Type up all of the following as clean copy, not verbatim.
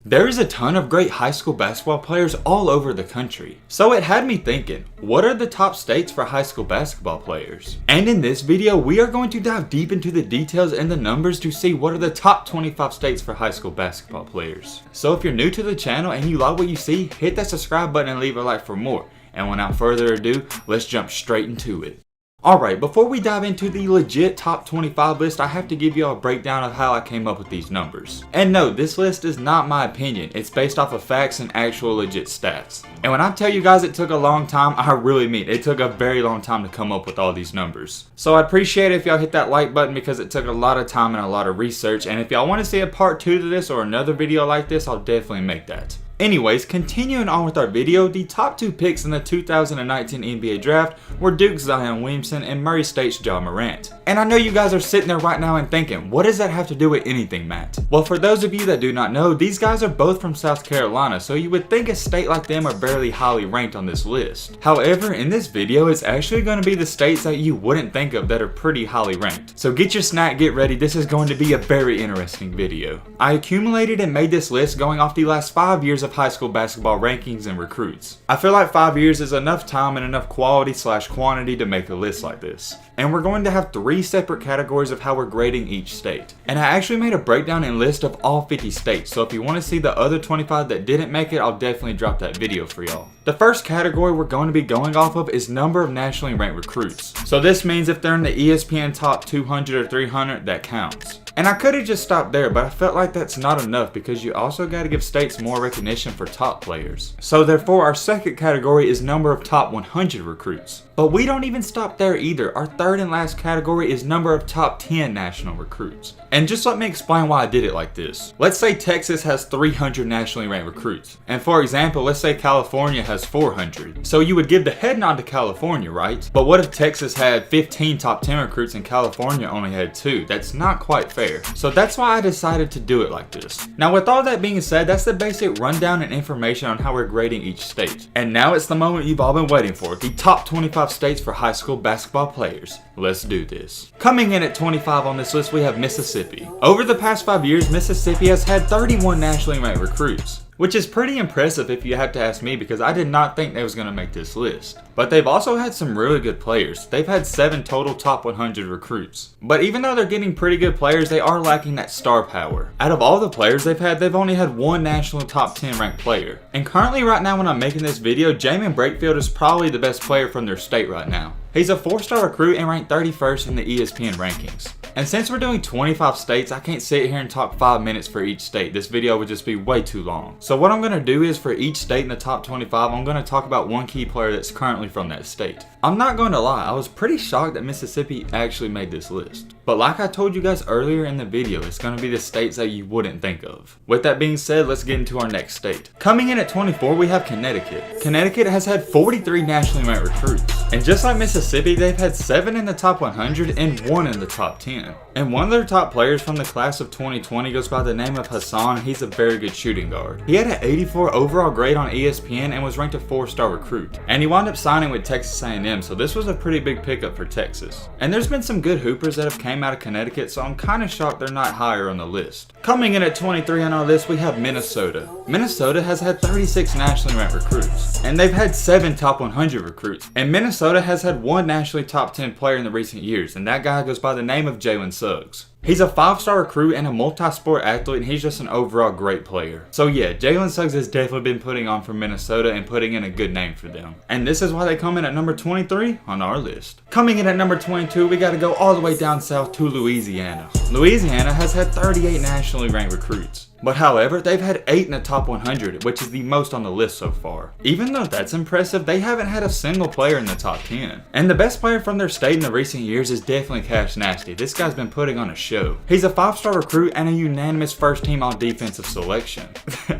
There is a ton of great high school basketball players all over the country. So it had me thinking, what are the top states for high school basketball players? And in this video, we are going to dive deep into the details and the numbers to see what are the top 25 states for high school basketball players. So if you're new to the channel and you like what you see, hit that subscribe button and leave a like for more. And without further ado, let's jump straight into it. Alright, before we dive into the legit top 25 list, I have to give you all a breakdown of how I came up with these numbers. And no, this list is not my opinion, it's based off of facts and actual legit stats. And when I tell you guys it took a long time, I really mean it took a very long time to come up with all these numbers. So I'd appreciate it if y'all hit that like button because it took a lot of time and a lot of research, and if y'all want to see a part 2 to this or another video like this, I'll definitely make that. Anyways, continuing on with our video, the top 2 picks in the 2019 NBA draft were Duke's Zion Williamson and Murray State's Ja Morant. And I know you guys are sitting there right now and thinking, what does that have to do with anything, Matt? Well, for those of you that do not know, these guys are both from South Carolina, so you would think a state like them are barely highly ranked on this list. However, in this video, it's actually going to be the states that you wouldn't think of that are pretty highly ranked. So get your snack, get ready, this is going to be a very interesting video. I accumulated and made this list going off the last 5 years of high school basketball rankings and recruits. I feel like 5 years is enough time and enough quality/quantity to make a list like this. And we're going to have 3 separate categories of how we're grading each state. And I actually made a breakdown and list of all 50 states, so if you want to see the other 25 that didn't make it, I'll definitely drop that video for y'all. The first category we're going to be going off of is number of nationally ranked recruits. So this means if they're in the ESPN top 200 or 300, that counts. And I could have just stopped there, but I felt like that's not enough because you also got to give states more recognition for top players. So therefore our second category is number of top 100 recruits. But we don't even stop there either. Our third and last category is number of top 10 national recruits. And just let me explain why I did it like this. Let's say Texas has 300 nationally ranked recruits. And for example, let's say California has 400. So you would give the head nod to California, right? But what if Texas had 15 top 10 recruits and California only had 2? That's not quite fair. So that's why I decided to do it like this. Now with all that being said, that's the basic rundown and information on how we're grading each state. And now it's the moment you've all been waiting for, the top 25 states for high school basketball players. Let's do this. Coming in at 25 on this list, we have Mississippi. Over the past 5 years, Mississippi has had 31 nationally ranked recruits, which is pretty impressive if you have to ask me because I did not think they was going to make this list. But they've also had some really good players. They've had 7 total top 100 recruits. But even though they're getting pretty good players, they are lacking that star power. Out of all the players they've had, they've only had 1 national top 10 ranked player. And currently right now when I'm making this video, Jamin Brakefield is probably the best player from their state right now. He's a 4-star recruit and ranked 31st in the ESPN rankings. And since we're doing 25 states, I can't sit here and talk 5 minutes for each state. This video would just be way too long. So what I'm going to do is for each state in the top 25, I'm going to talk about one key player that's currently from that state. I'm not going to lie, I was pretty shocked that Mississippi actually made this list. But like I told you guys earlier in the video, it's going to be the states that you wouldn't think of. With that being said, let's get into our next state. Coming in at 24, we have Connecticut. Connecticut has had 43 nationally ranked recruits. And just like Mississippi, they've had 7 in the top 100 and 1 in the top 10. And one of their top players from the class of 2020 goes by the name of Hassan. He's a very good shooting guard. He had an 84 overall grade on ESPN and was ranked a 4-star recruit. And he wound up signing with Texas A&M, so this was a pretty big pickup for Texas. And there's been some good hoopers that have came out of Connecticut, so I'm kind of shocked they're not higher on the list. Coming in at 23 on our list, we have Minnesota. Minnesota has had 36 nationally ranked recruits. And they've had 7 top 100 recruits. And Minnesota has had 1 nationally top 10 player in the recent years, and that guy goes by the name of Jalen Suggs. He's a 5-star recruit and a multi-sport athlete, and he's just an overall great player. So yeah, Jalen Suggs has definitely been putting on for Minnesota and putting in a good name for them. And this is why they come in at number 23 on our list. Coming in at number 22, we gotta go all the way down south to Louisiana. Louisiana has had 38 nationally ranked recruits. But however, they've had 8 in the top 100, which is the most on the list so far. Even though that's impressive, they haven't had a single player in the top 10. And the best player from their state in the recent years is definitely Cash Nasty. This guy's been putting on a show. He's a 5-star recruit and a unanimous first team all defensive selection.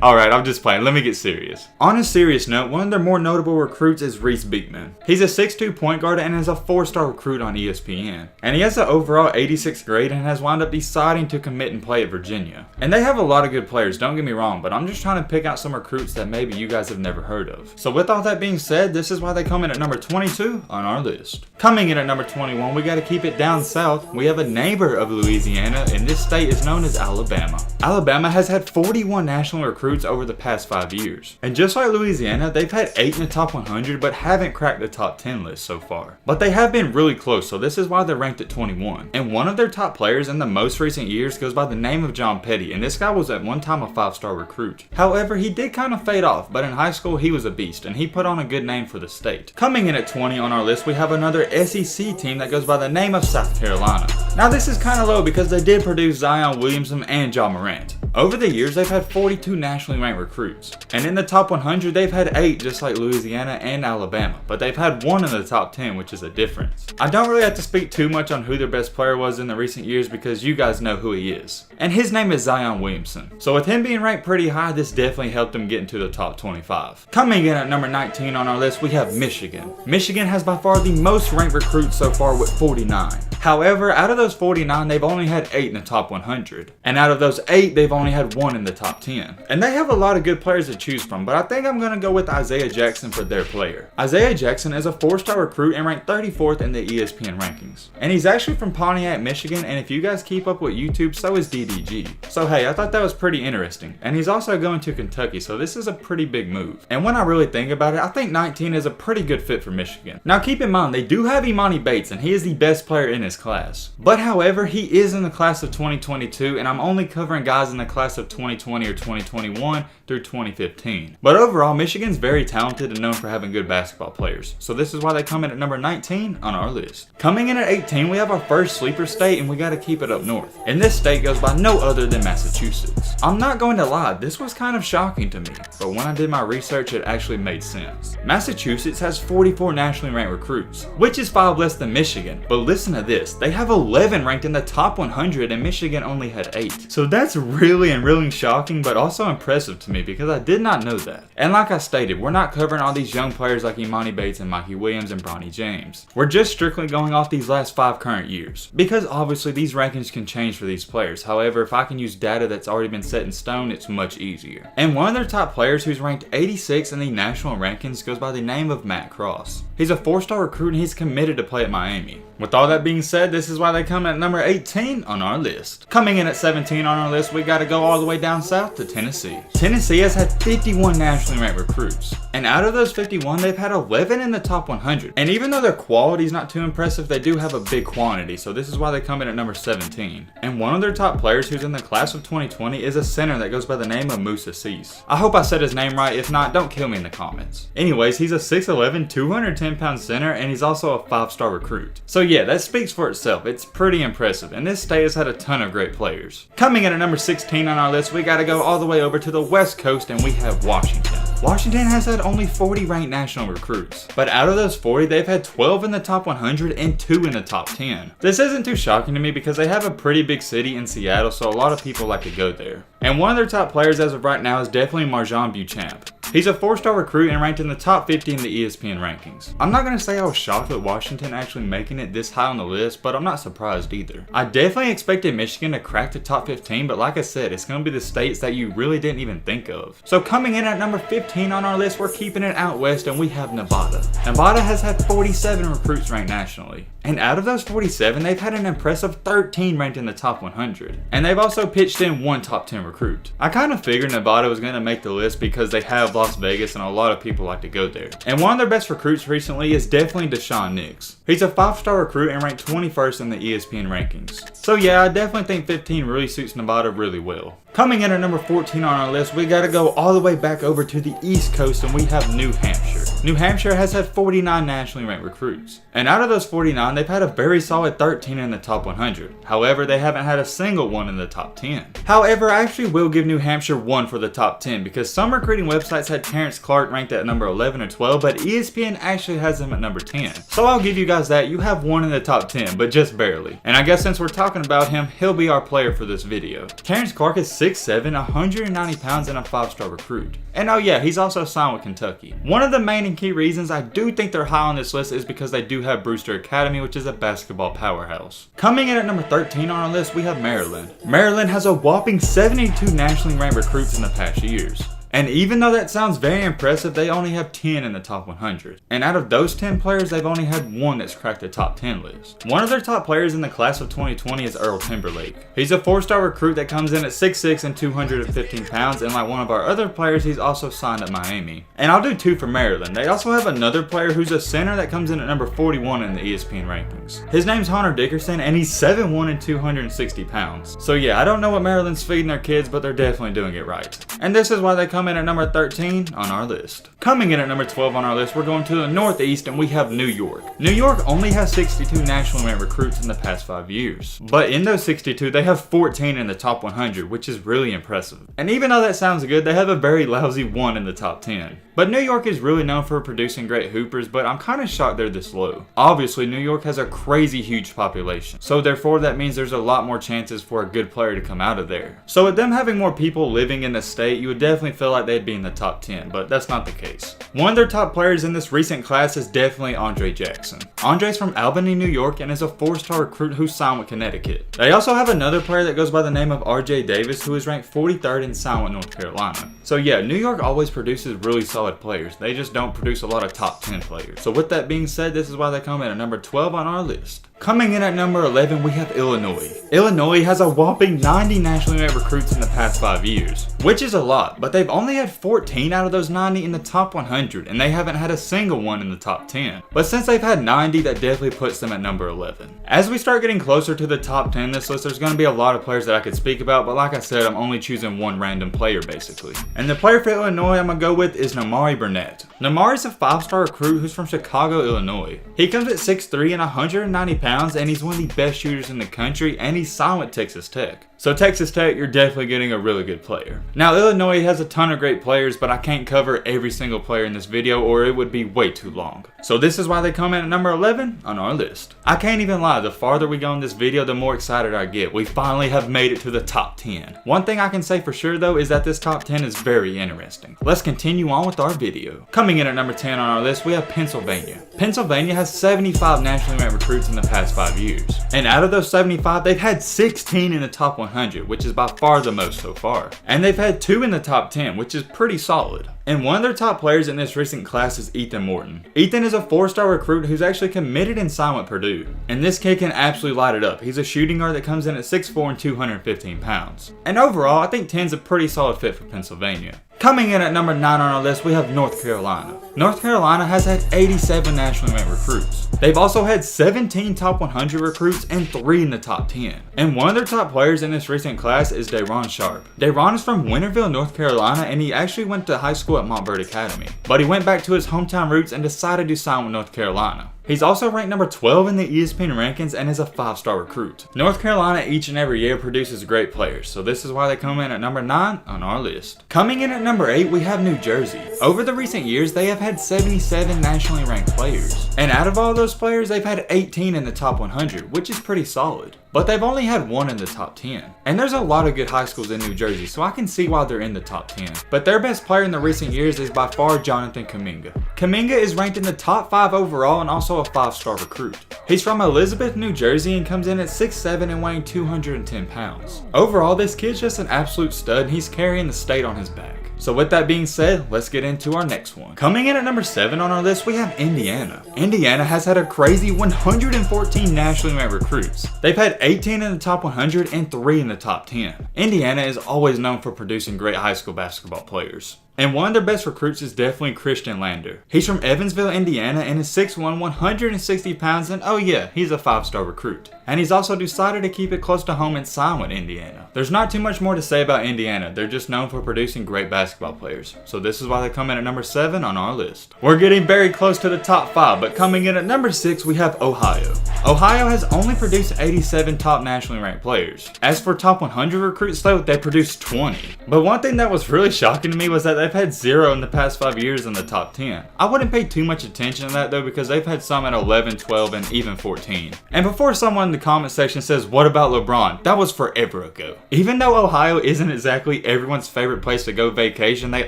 Alright, I'm just playing, let me get serious. On a serious note, one of their more notable recruits is Reese Beekman. He's a 6'2" point guard and is a 4-star recruit on ESPN. And he has an overall 86th grade and has wound up deciding to commit and play at Virginia. And they have a lot of good players, don't get me wrong, but I'm just trying to pick out some recruits that maybe you guys have never heard of. So with all that being said, this is why they come in at number 22 on our list. Coming in at number 21, we got to keep it down south. We have a neighbor of Louisiana. Louisiana, and this state is known as Alabama. Alabama has had 41 national recruits over the past 5 years. And just like Louisiana, they've had 8 in the top 100 but haven't cracked the top 10 list so far. But they have been really close, so this is why they're ranked at 21. And one of their top players in the most recent years goes by the name of John Petty, and this guy was at one time a 5-star recruit. However, he did kind of fade off, but in high school he was a beast, and he put on a good name for the state. Coming in at 20 on our list, we have another SEC team that goes by the name of South Carolina. Now this is kind of low because they did produce Zion Williamson and Ja Morant. Over the years, they've had 42 nationally ranked recruits. And in the top 100, they've had 8 just like Louisiana and Alabama. But they've had 1 in the top 10, which is a difference. I don't really have to speak too much on who their best player was in the recent years because you guys know who he is. And his name is Zion Williamson. So with him being ranked pretty high, this definitely helped him get into the top 25. Coming in at number 19 on our list, we have Michigan. Michigan has by far the most ranked recruits so far with 49. However, out of those 49, they've only had 8 in the top 100. And out of those 8, they've only had 1 in the top 10. And they have a lot of good players to choose from, but I think I'm going to go with Isaiah Jackson for their player. Isaiah Jackson is a 4-star recruit and ranked 34th in the ESPN rankings. And he's actually from Pontiac, Michigan, and if you guys keep up with YouTube, so is DDG. So hey, I thought that was pretty interesting. And he's also going to Kentucky, so this is a pretty big move. And when I really think about it, I think 19 is a pretty good fit for Michigan. Now keep in mind, they do have Imani Bates, and he is the best player in his class. But however, he is in the class of 2022, and I'm only covering guys in the class of 2020 or 2021 through 2015. But overall, Michigan's very talented and known for having good basketball players. So this is why they come in at number 19 on our list. Coming in at 18, we have our first sleeper state, and we got to keep it up north. And this state goes by no other than Massachusetts. I'm not going to lie, this was kind of shocking to me, but when I did my research, it actually made sense. Massachusetts has 44 nationally ranked recruits, which is 5 less than Michigan. But listen to this, they have 11 ranked in the top 100 and Michigan only had 8. So that's really shocking, but also impressive to me because I did not know that. And like I stated, we're not covering all these young players like Imani Bates and Mikey Williams and Bronny James. We're just strictly going off these last 5 current years. Because obviously these rankings can change for these players. However, if I can use data that's already been set in stone, it's much easier. And one of their top players who's ranked 86 in the national rankings goes by the name of Matt Cross. He's a 4-star recruit and he's committed to play at Miami. With all that being said, this is why they come at number 18 on our list. Coming in at 17 on our list, we got to go all the way down south to Tennessee. Tennessee has had 51 nationally ranked recruits. And out of those 51, they've had 11 in the top 100. And even though their quality is not too impressive, they do have a big quantity. So this is why they come in at number 17. And one of their top players who's in the class of 2020 is a center that goes by the name of Musa Cease. I hope I said his name right. If not, don't kill me in the comments. Anyways, he's a 6'11", 210-pound center, and he's also a 5-star recruit. So yeah, that speaks for itself. It's pretty impressive, and this state has had a ton of great players. Coming in at number 16 on our list, we gotta go all the way over to the West Coast, and we have Washington. Washington has had only 40 ranked national recruits, but out of those 40, they've had 12 in the top 100 and 2 in the top 10. This isn't too shocking to me because they have a pretty big city in Seattle, so a lot of people like to go there. And one of their top players as of right now is definitely Marjan Beauchamp. He's a 4-star recruit and ranked in the top 50 in the ESPN rankings. I'm not going to say I was shocked at Washington actually making it this high on the list, but I'm not surprised either. I definitely expected Michigan to crack the top 15, but like I said, it's going to be the states that you really didn't even think of. So coming in at number 15 on our list, we're keeping it out west, and we have Nevada. Nevada has had 47 recruits ranked nationally. And out of those 47, they've had an impressive 13 ranked in the top 100. And they've also pitched in 1 top 10 recruit. I kind of figured Nevada was going to make the list because they have Las Vegas and a lot of people like to go there. And one of their best recruits recently is definitely Deshaun Nix. He's a 5-star recruit and ranked 21st in the ESPN rankings. So yeah, I definitely think 15 really suits Nevada really well. Coming in at number 14 on our list, we gotta go all the way back over to the East Coast, and we have New Hampshire. New Hampshire has had 49 nationally ranked recruits. And out of those 49, they've had a very solid 13 in the top 100. However, they haven't had a single one in the top 10. However, I actually will give New Hampshire 1 for the top 10 because some recruiting websites had Terrence Clark ranked at number 11 or 12, but ESPN actually has him at number 10. So I'll give you guys that. You have 1 in the top 10, but just barely. And I guess since we're talking about him, he'll be our player for this video. Terrence Clark is 6'7", 190 pounds, and a 5-star recruit. And oh yeah, he's also signed with Kentucky. One of the main and key reasons I do think they're high on this list is because they do have Brewster Academy, which is a basketball powerhouse. Coming in at number 13 on our list, we have Maryland. Maryland has a whopping 72 nationally ranked recruits in the past years. And even though that sounds very impressive, they only have 10 in the top 100. And out of those 10 players, they've only had one that's cracked the top 10 list. One of their top players in the class of 2020 is Earl Timberlake. He's a 4-star recruit that comes in at 6'6" and 215 pounds, and like one of our other players, he's also signed at Miami. And I'll do 2 for Maryland. They also have another player who's a center that comes in at number 41 in the ESPN rankings. His name's Hunter Dickerson, and he's 7'1" and 260 pounds. So yeah, I don't know what Maryland's feeding their kids, but they're definitely doing it right. And this is why they come in at number 13 on our list. Coming in at number 12 on our list, we're going to the Northeast, and we have New York. New York only has 62 nationally ranked recruits in the past 5 years. But in those 62, they have 14 in the top 100, which is really impressive. And even though that sounds good, they have a very lousy 1 in the top 10. But New York is really known for producing great hoopers, but I'm kind of shocked they're this low. Obviously, New York has a crazy huge population, so therefore that means there's a lot more chances for a good player to come out of there. So with them having more people living in the state, you would definitely feel like they'd be in the top 10, but that's not the case. One of their top players in this recent class is definitely Andre Jackson. Andre's from Albany, New York, and is a 4-star recruit who signed with Connecticut. They also have another player that goes by the name of RJ Davis, who is ranked 43rd and signed with North Carolina. So yeah, New York always produces really solid players. They just don't produce a lot of top 10 players. So with that being said, this is why they come in at number 12 on our list. Coming in at number 11, we have Illinois. Illinois has a whopping 90 nationally ranked recruits in the past 5 years, which is a lot, but they've only had 14 out of those 90 in the top 100, and they haven't had a single one in the top 10. But since they've had 90, that definitely puts them at number 11. As we start getting closer to the top 10 in this list, there's going to be a lot of players that I could speak about, but like I said, I'm only choosing one random player basically. And the player for Illinois I'm going to go with is Namari Burnett. Namari's a 5-star recruit who's from Chicago, Illinois. He comes at 6'3" and 190 pounds, and he's one of the best shooters in the country, and he's signed with Texas Tech. So Texas Tech, you're definitely getting a really good player. Now Illinois has a ton of great players, but I can't cover every single player in this video or it would be way too long. So this is why they come in at number 11 on our list. I can't even lie, the farther we go in this video, the more excited I get. We finally have made it to the top 10. One thing I can say for sure though is that this top 10 is very interesting. Let's continue on with our video. Coming in at number 10 on our list, we have Pennsylvania. Pennsylvania has 75 nationally ranked recruits in the past 5 years. And out of those 75, they've had 16 in the top 100, which is by far the most so far. And they've had 2 in the top 10, which is pretty solid. And one of their top players in this recent class is Ethan Morton. Ethan is a 4-star recruit who's actually committed and signed with Purdue. And this kid can absolutely light it up. He's a shooting guard that comes in at 6'4" and 215 pounds. And overall, I think 10's a pretty solid fit for Pennsylvania. Coming in at number 9 on our list, we have North Carolina. North Carolina has had 87 nationally ranked recruits. They've also had 17 top 100 recruits and 3 in the top 10. And one of their top players in this recent class is Day'Ron Sharp. Day'Ron is from Winterville, North Carolina, and he actually went to high school at Montverde Academy. But he went back to his hometown roots and decided to sign with North Carolina. He's also ranked number 12 in the ESPN rankings and is a 5-star recruit. North Carolina each and every year produces great players, so this is why they come in at number 9 on our list. Coming in at number 8, we have New Jersey. Over the recent years, they have had 77 nationally ranked players. And out of all those players, they've had 18 in the top 100, which is pretty solid. But they've only had 1 in the top 10. And there's a lot of good high schools in New Jersey, so I can see why they're in the top 10. But their best player in the recent years is by far Jonathan Kuminga. Kuminga is ranked in the top 5 overall and also a 5-star recruit. He's from Elizabeth, New Jersey and comes in at 6'7" and weighing 210 pounds. Overall, this kid's just an absolute stud and he's carrying the state on his back. So with that being said, let's get into our next one. Coming in at number 7 on our list, we have Indiana. Indiana has had a crazy 114 nationally ranked recruits. They've had 18 in the top 100 and 3 in the top 10. Indiana is always known for producing great high school basketball players. And one of their best recruits is definitely Christian Lander. He's from Evansville, Indiana and is 6'1", 160 pounds and oh yeah, he's a 5-star recruit. And he's also decided to keep it close to home and sign with Indiana. There's not too much more to say about Indiana, they're just known for producing great basketball players. So this is why they come in at number 7 on our list. We're getting very close to the top 5, but coming in at number 6 we have Ohio. Ohio has only produced 87 top nationally ranked players. As for top 100 recruits though, they produced 20. But one thing that was really shocking to me was that they've had 0 in the past 5 years in the top 10. I wouldn't pay too much attention to that though because they've had some at 11, 12, and even 14. And before someone in the comment section says, what about LeBron? That was forever ago. Even though Ohio isn't exactly everyone's favorite place to go vacation, they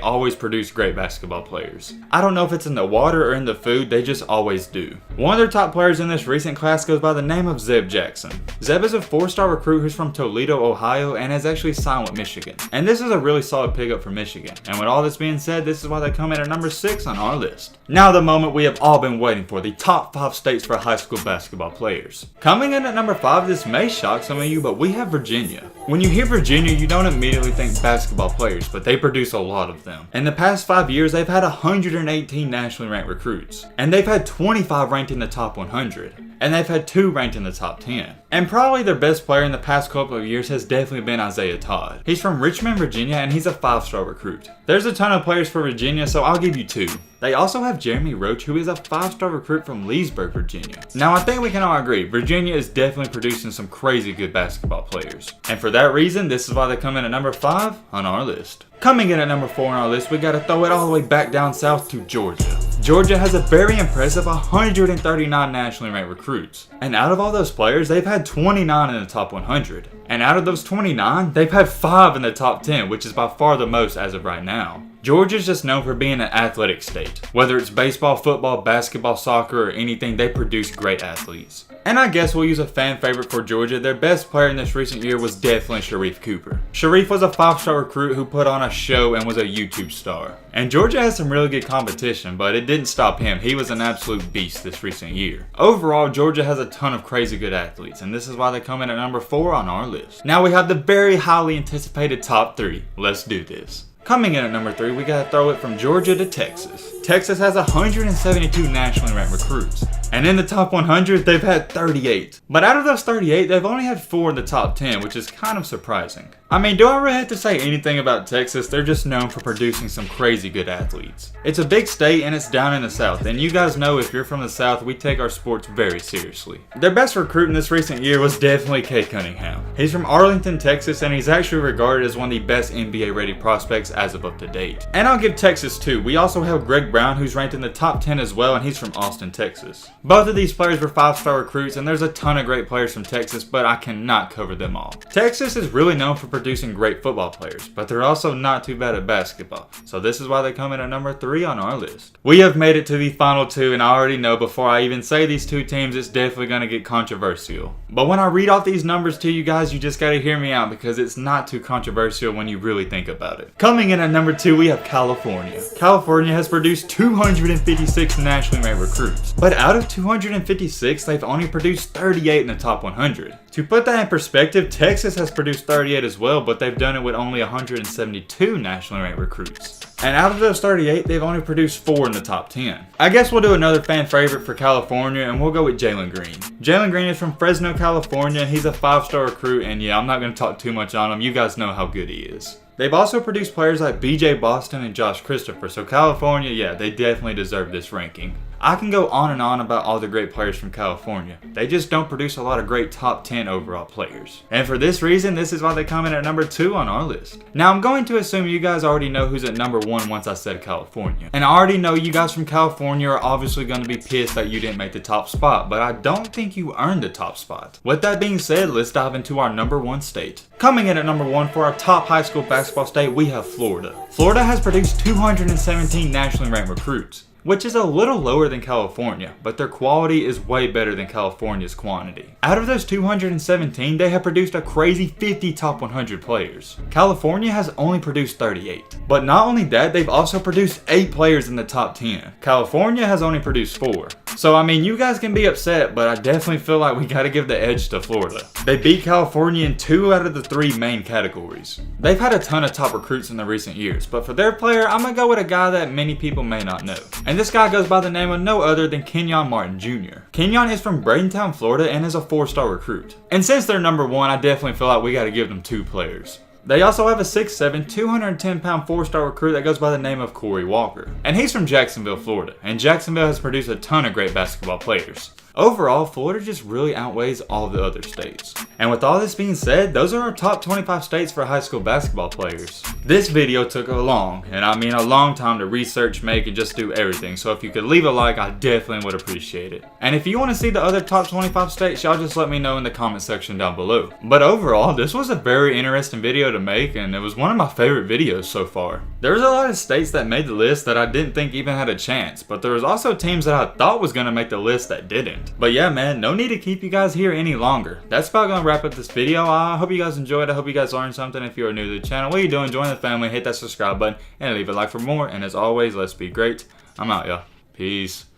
always produce great basketball players. I don't know if it's in the water or in the food, they just always do. One of their top players in this recent class goes by the name of Zeb Jackson. Zeb is a 4-star recruit who's from Toledo, Ohio and has actually signed with Michigan. And this is a really solid pickup for Michigan. And with all this this being said, this is why they come in at number 6 on our list. Now the moment we have all been waiting for, the top 5 states for high school basketball players. Coming in at number 5, this may shock some of you, but we have Virginia. When you hear Virginia, you don't immediately think basketball players, but they produce a lot of them. In the past 5 years, they've had 118 nationally ranked recruits, and they've had 25 ranked in the top 100, and they've had 2 ranked in the top 10. And probably their best player in the past couple of years has definitely been Isaiah Todd. He's from Richmond, Virginia, and he's a 5-star recruit. There's a ton of players for Virginia, so I'll give you 2. They also have Jeremy Roach, who is a 5-star recruit from Leesburg, Virginia. Now I think we can all agree, Virginia is definitely producing some crazy good basketball players. And for that reason, this is why they come in at number 5 on our list. Coming in at number 4 on our list, we gotta throw it all the way back down south to Georgia. Georgia has a very impressive 139 nationally ranked recruits. And out of all those players, they've had 29 in the top 100. And out of those 29, they've had 5 in the top 10, which is by far the most as of right now. Georgia's just known for being an athletic state. Whether it's baseball, football, basketball, soccer, or anything, they produce great athletes. And I guess we'll use a fan favorite for Georgia. Their best player in this recent year was definitely Sharif Cooper. Sharif was a 5-star recruit who put on a show and was a YouTube star. And Georgia has some really good competition, but it didn't stop him. He was an absolute beast this recent year. Overall, Georgia has a ton of crazy good athletes, and this is why they come in at number 4 on our list. Now we have the very highly anticipated top 3. Let's do this. Coming in at number 3, we gotta throw it from Georgia to Texas. Texas has 172 nationally ranked recruits. And in the top 100, they've had 38. But out of those 38, they've only had 4 in the top 10, which is kind of surprising. I mean, do I really have to say anything about Texas? They're just known for producing some crazy good athletes. It's a big state and it's down in the South. And you guys know if you're from the South, we take our sports very seriously. Their best recruit in this recent year was definitely Cade Cunningham. He's from Arlington, Texas, and he's actually regarded as one of the best NBA-ready prospects as of up to date. And I'll give Texas 2. We also have Greg Brown, who's ranked in the top 10 as well, and he's from Austin, Texas. Both of these players were 5-star recruits, and there's a ton of great players from Texas, but I cannot cover them all. Texas is really known for producing great football players, but they're also not too bad at basketball, so this is why they come in at number 3 on our list. We have made it to the final 2, and I already know before I even say these 2 teams, it's definitely going to get controversial. But when I read off these numbers to you guys, you just got to hear me out because it's not too controversial when you really think about it. Coming in at number 2, we have California. California has produced 256 nationally ranked recruits, but out of 256, they've only produced 38 in the top 100. To put that in perspective, Texas has produced 38 as well, but they've done it with only 172 nationally ranked recruits. And out of those 38, they've only produced 4 in the top 10. I guess we'll do another fan favorite for California, and we'll go with Jalen Green. Jalen Green is from Fresno, California, and he's a 5-star recruit, and yeah, I'm not going to talk too much on him. You guys know how good he is. They've also produced players like BJ Boston and Josh Christopher, so California, yeah, they definitely deserve this ranking. I can go on and on about all the great players from California. They just don't produce a lot of great top 10 overall players. And for this reason, this is why they come in at number 2 on our list. Now I'm going to assume you guys already know who's at number 1 once I said California. And I already know you guys from California are obviously going to be pissed that you didn't make the top spot, but I don't think you earned the top spot. With that being said, let's dive into our number 1 state. Coming in at number 1 for our top high school basketball state, we have Florida. Florida has produced 217 nationally ranked recruits, which is a little lower than California, but their quality is way better than California's quantity. Out of those 217, they have produced a crazy 50 top 100 players. California has only produced 38. But not only that, they've also produced 8 players in the top 10. California has only produced 4. So I mean, you guys can be upset, but I definitely feel like we gotta give the edge to Florida. They beat California in 2 out of the 3 main categories. They've had a ton of top recruits in the recent years, but for their player, I'm gonna go with a guy that many people may not know. And this guy goes by the name of no other than Kenyon Martin Jr. Kenyon is from Bradentown, Florida, and is a 4-star recruit. And since they're number 1, I definitely feel like we gotta give them 2 players. They also have a 6'7", 210-pound 4-star recruit that goes by the name of Corey Walker. And he's from Jacksonville, Florida, and Jacksonville has produced a ton of great basketball players. Overall, Florida just really outweighs all the other states. And with all this being said, those are our top 25 states for high school basketball players. This video took a long time to research, make, and just do everything, so if you could leave a like, I definitely would appreciate it. And if you want to see the other top 25 states, y'all just let me know in the comment section down below. But overall, this was a very interesting video to make, and it was one of my favorite videos so far. There was a lot of states that made the list that I didn't think even had a chance, but there was also teams that I thought was going to make the list that didn't. happened. But yeah, man, no need to keep you guys here any longer. That's about gonna wrap up this video. I hope you guys enjoyed. I hope you guys learned something. If you are new to the channel, what are you doing? Join the family, hit that subscribe button, and leave a like for more. And as always, let's be great. I'm out, y'all. Peace.